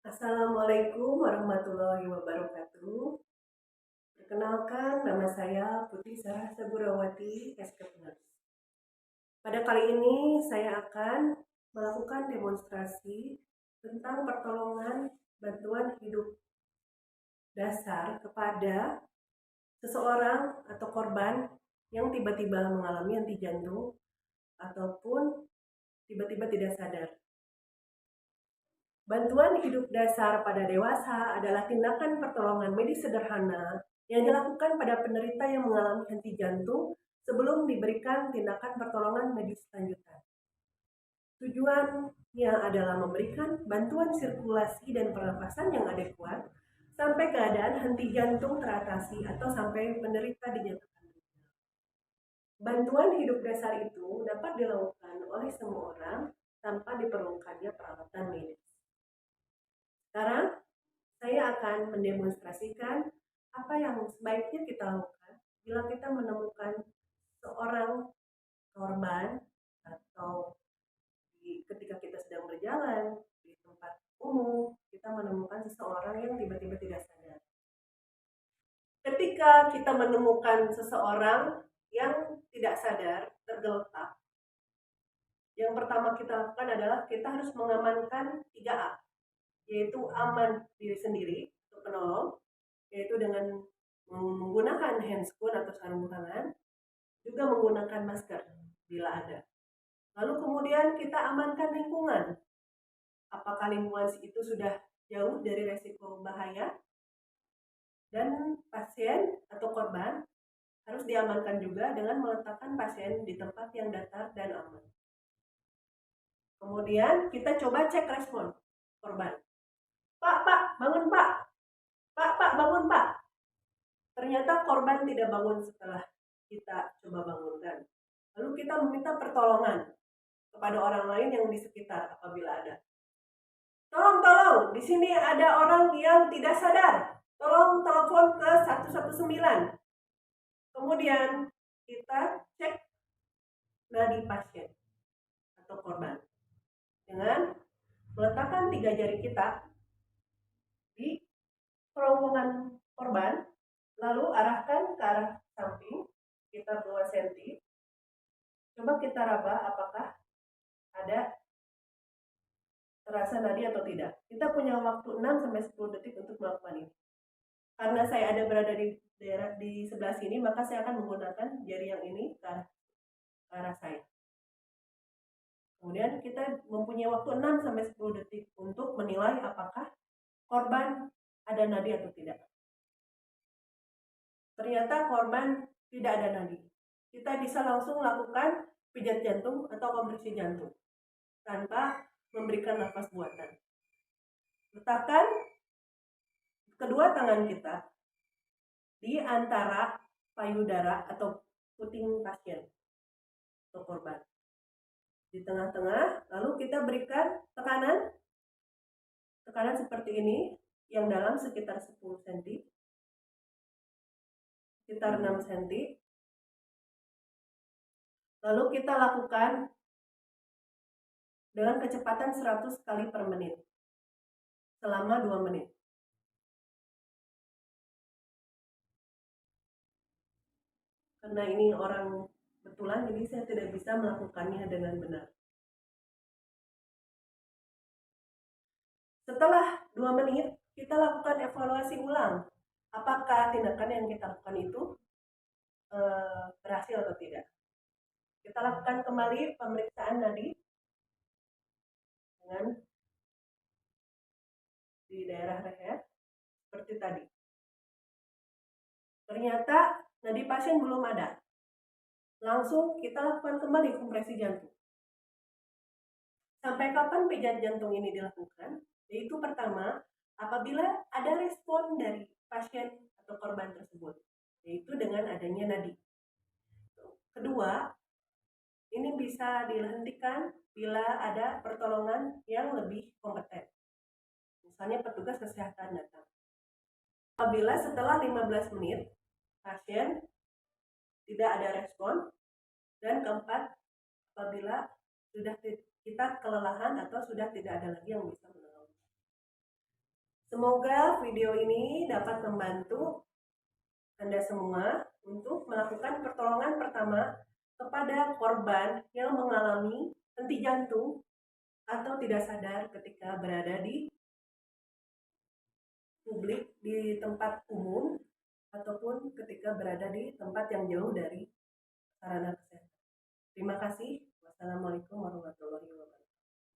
Assalamualaikum warahmatullahi wabarakatuh. Perkenalkan, nama saya Putri Sarah Saburawati, SKP Nurse. Pada kali ini saya akan melakukan demonstrasi tentang pertolongan bantuan hidup dasar kepada seseorang atau korban yang tiba-tiba mengalami henti jantung ataupun tiba-tiba tidak sadar. Bantuan hidup dasar pada dewasa adalah tindakan pertolongan medis sederhana yang dilakukan pada penderita yang mengalami henti jantung sebelum diberikan tindakan pertolongan medis lanjutan. Tujuannya adalah memberikan bantuan sirkulasi dan pernapasan yang adekuat sampai keadaan henti jantung teratasi atau sampai penderita dinyatakan meninggal. Bantuan hidup dasar itu dapat dilakukan oleh semua orang tanpa diperlukannya peralatan medis. Sekarang saya akan mendemonstrasikan apa yang sebaiknya kita lakukan bila kita menemukan seorang korban atau ketika kita sedang berjalan di tempat umum, kita menemukan seseorang yang tiba-tiba tidak sadar. Ketika kita menemukan seseorang yang tidak sadar, tergeletak, yang pertama kita lakukan adalah kita harus mengamankan 3A, yaitu aman diri sendiri untuk penolong, yaitu dengan menggunakan handscoon atau sarung tangan, juga menggunakan masker bila ada. Lalu kemudian kita amankan lingkungan. Apakah lingkungan itu sudah jauh dari resiko bahaya? Dan pasien atau korban harus diamankan juga dengan meletakkan pasien di tempat yang datar dan aman. Kemudian kita coba cek respon korban. Pak, bangun Pak. Pak, bangun Pak. Ternyata korban tidak bangun setelah kita coba bangunkan. Lalu kita meminta pertolongan kepada orang lain yang di sekitar apabila ada. Tolong, di sini ada orang yang tidak sadar. Tolong telepon ke 119. Kemudian kita cek nadi pasien atau korban dengan meletakkan 3 jari kita di kerongkongan korban, lalu arahkan ke arah samping sekitar 2 cm. Coba kita raba apakah ada terasa nadi atau tidak. Kita punya waktu 6-10 detik untuk melakukan ini. Karena saya ada berada di daerah di sebelah sini, maka saya akan menggunakan jari yang ini ke arah saya. Kemudian kita mempunyai waktu 6-10 detik untuk menilai apakah korban ada nadi atau tidak. Ternyata korban tidak ada nadi. Kita bisa langsung lakukan pijat jantung atau kompresi jantung tanpa memberikan nafas buatan. Letakkan kedua tangan kita di antara payudara atau puting pasien atau korban. Di tengah-tengah, lalu kita berikan tekanan seperti ini yang dalam sekitar 10 cm, sekitar 6 cm. Lalu kita lakukan dengan kecepatan 100 kali per menit selama 2 menit. Karena ini orang betulan, jadi saya tidak bisa melakukannya dengan benar. Setelah 2 menit, kita lakukan evaluasi ulang. Apakah tindakan yang kita lakukan itu berhasil atau tidak. Kita lakukan kembali pemeriksaan nadi dengan di daerah leher seperti tadi. Ternyata nadi pasien belum ada. Langsung kita lakukan kembali kompresi jantung. Sampai kapan pijat jantung ini dilakukan? Yaitu pertama, apabila ada respon dari pasien atau korban tersebut, yaitu dengan adanya nadi. Kedua, ini bisa dihentikan bila ada pertolongan yang lebih kompeten. Misalnya petugas kesehatan datang. Apabila setelah 15 menit pasien tidak ada respon, dan keempat, apabila sudah kita kelelahan atau sudah tidak ada lagi yang bisa menolong. Semoga video ini dapat membantu Anda semua untuk melakukan pertolongan pertama kepada korban yang mengalami henti jantung atau tidak sadar ketika berada di publik, di tempat umum, ataupun ketika berada di tempat yang jauh dari sarana kesehatan. Terima kasih. Wassalamualaikum warahmatullahi wabarakatuh.